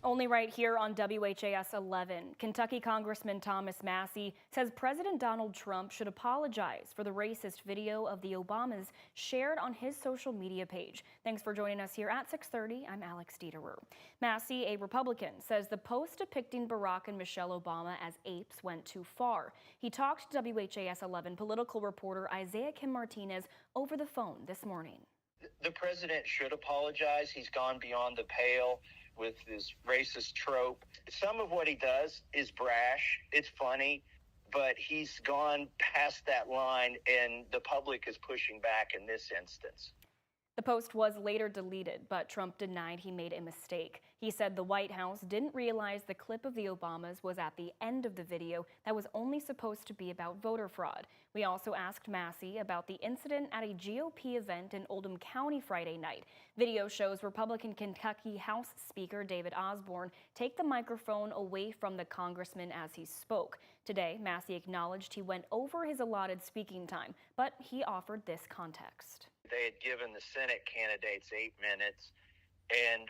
Only right here on WHAS 11. Kentucky Congressman Massie says President Donald Trump should apologize for the racist video of the Obamas shared on his social media page. Thanks for joining us here at 6:30. I'm Alex Dieterer. Massie, a Republican, says the post depicting Barack and Michelle Obama as apes went too far. He talked to WHAS 11 political reporter Isaiah Kim Martinez over the phone this morning. The president should apologize. He's gone beyond the pale with this racist trope. Some of what he does is brash. It's funny, but he's gone past that line, and the public is pushing back in this instance. The post was later deleted, but Trump denied he made a mistake. He said the White House didn't realize the clip of the Obamas was at the end of the video that was only supposed to be about voter fraud. We also asked Massie about the incident at a GOP event in Oldham County Friday night. Video shows Republican Kentucky House Speaker David Osborne take the microphone away from the congressman as he spoke. Today, Massie acknowledged he went over his allotted speaking time, but he offered this context. They had given the Senate candidates 8 minutes, and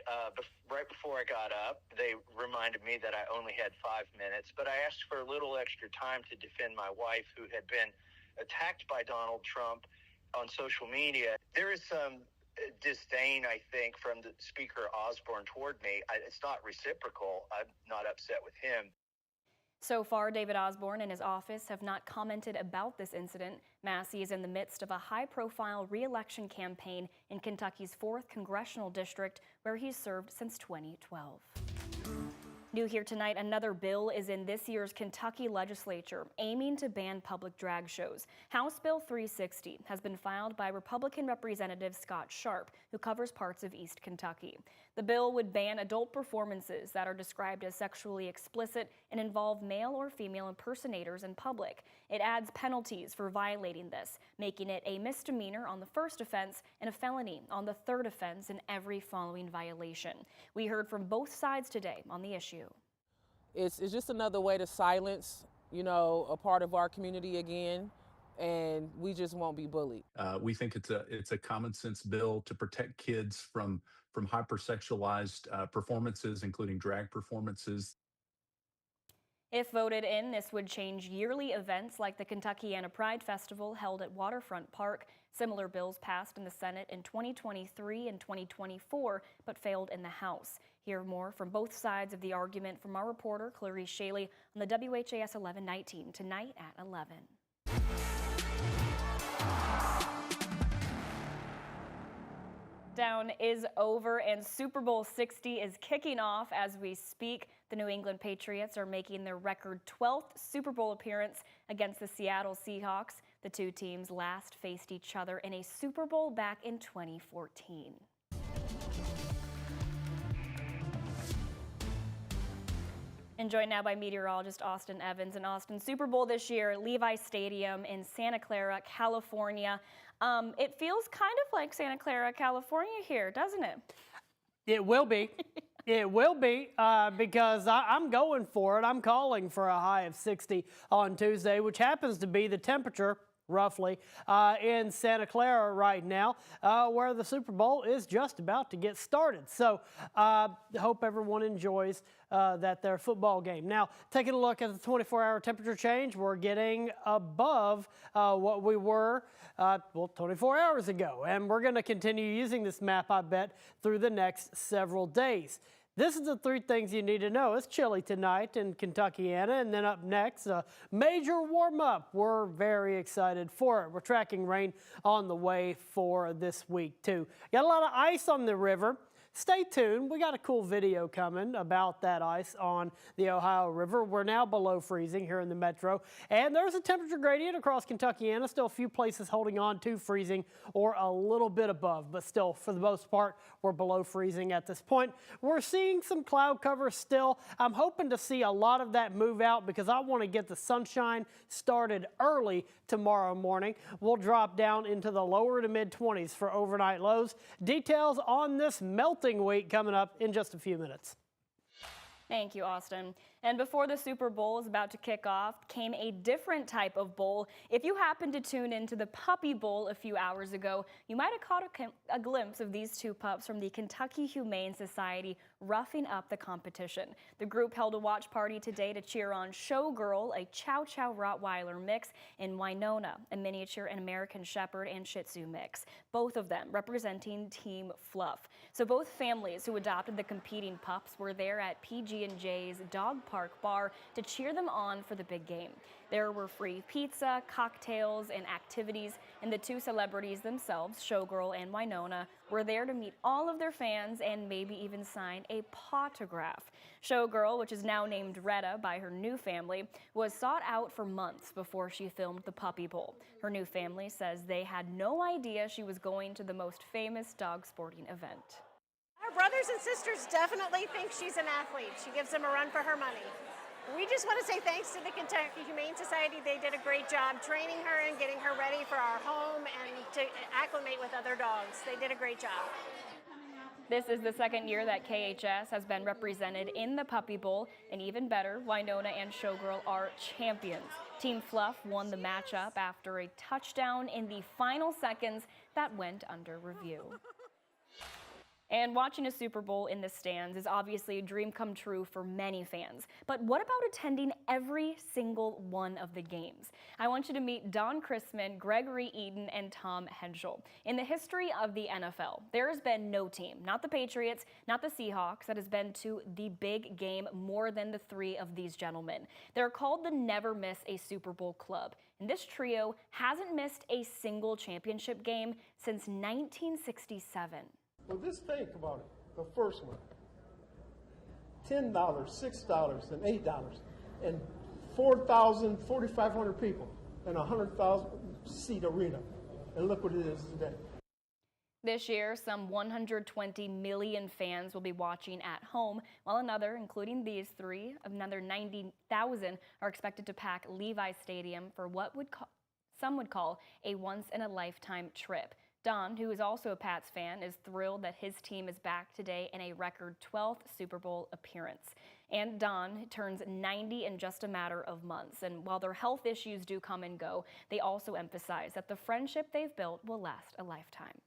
right before I got up, they reminded me that I only had 5 minutes, but I asked for a little extra time to defend my wife, who had been attacked by Donald Trump on social media. There is some disdain, I think, from the Speaker Osborne toward me. It's not reciprocal. I'm not upset with him. So far, David Osborne and his office have not commented about this incident. Massie is in the midst of a high-profile re-election campaign in Kentucky's 4th Congressional District, where he's served since 2012. New here tonight, another bill is in this year's Kentucky legislature aiming to ban public drag shows. House Bill 360 has been filed by Republican Representative Scott Sharp, who covers parts of East Kentucky. The bill would ban adult performances that are described as sexually explicit and involve male or female impersonators in public. It adds penalties for violating this, making it a misdemeanor on the first offense and a felony on the third offense in every following violation. We heard from both sides today on the issue. It's just another way to silence, a part of our community again, and we just won't be bullied. We think it's a common sense bill to protect kids from hypersexualized performances, including drag performances. If voted in, this would change yearly events like the Kentuckiana Pride Festival held at Waterfront Park. Similar bills passed in the Senate in 2023 and 2024, but failed in the House. Hear more from both sides of the argument from our reporter, Clarice Shaley, on the WHAS 11:19 tonight at 11. Down is over and Super Bowl 60 is kicking off as we speak. The New England Patriots are making their record 12th Super Bowl appearance against the Seattle Seahawks. The two teams last faced each other in a Super Bowl back in 2014. And joined now by meteorologist Austin Evans. And Austin, Super Bowl this year, Levi Stadium in Santa Clara, California. It feels kind of like Santa Clara, California here, doesn't it? It will be. It will be because I'm going for it. I'm calling for a high of 60 on Tuesday, which happens to be the temperature roughly in Santa Clara right now, where the Super Bowl is just about to get started. So hope everyone enjoys their football game. Now, taking a look at the 24-hour temperature change, we're getting above what we were 24 hours ago. And we're going to continue using this map, I bet, through the next several days. This is the 3 things you need to know. It's chilly tonight in Kentuckiana, and then up next, a major warm-up. We're very excited for it. We're tracking rain on the way for this week, too. Got a lot of ice on the river. Stay tuned. We got a cool video coming about that ice on the Ohio River. We're now below freezing here in the metro, and there's a temperature gradient across Kentuckiana. Still a few places holding on to freezing or a little bit above, but still, for the most part, we're below freezing at this point. We're seeing some cloud cover still. I'm hoping to see a lot of that move out because I want to get the sunshine started early tomorrow morning. We'll drop down into the lower to mid-20s for overnight lows. Details on this melting week coming up in just a few minutes. Thank you, Austin. And before the Super Bowl is about to kick off, came a different type of bowl. If you happened to tune into the Puppy Bowl a few hours ago, you might have caught a glimpse of these two pups from the Kentucky Humane Society roughing up the competition. The group held a watch party today to cheer on Showgirl, a Chow Chow Rottweiler mix, and Winona, a miniature and American Shepherd and Shih Tzu mix, both of them representing Team Fluff. So both families who adopted the competing pups were there at PG&J's Dog Park Bar to cheer them on for the big game. There were free pizza, cocktails, and activities, and the two celebrities themselves, Showgirl and Winona, were there to meet all of their fans and maybe even sign a autograph. Showgirl, which is now named Retta by her new family, was sought out for months before she filmed the Puppy Bowl. Her new family says they had no idea she was going to the most famous dog sporting event. Our brothers and sisters definitely think she's an athlete. She gives them a run for her money. We just want to say thanks to the Kentucky Humane Society. They did a great job training her and getting her ready for our home and to acclimate with other dogs. They did a great job. This is the second year that KHS has been represented in the Puppy Bowl, and even better, Winona and Showgirl are champions. Team Fluff won the matchup after a touchdown in the final seconds that went under review. And watching a Super Bowl in the stands is obviously a dream come true for many fans. But what about attending every single one of the games? I want you to meet Don Chrisman, Gregory Eaton, and Tom Henschel. In the history of the NFL, there has been no team, not the Patriots, not the Seahawks, that has been to the big game more than the three of these gentlemen. They're called the Never Miss a Super Bowl Club. And this trio hasn't missed a single championship game since 1967. Well, just think about it. The first one, $10, $6, and $8, and 4,000, 4,500 people in a 100,000 seat arena. And look what it is today. This year, some 120 million fans will be watching at home, while another, including these three, another 90,000 are expected to pack Levi's Stadium for what some would call a once-in-a-lifetime trip. Don, who is also a Pats fan, is thrilled that his team is back today in a record 12th Super Bowl appearance. And Don turns 90 in just a matter of months. And while their health issues do come and go, they also emphasize that the friendship they've built will last a lifetime.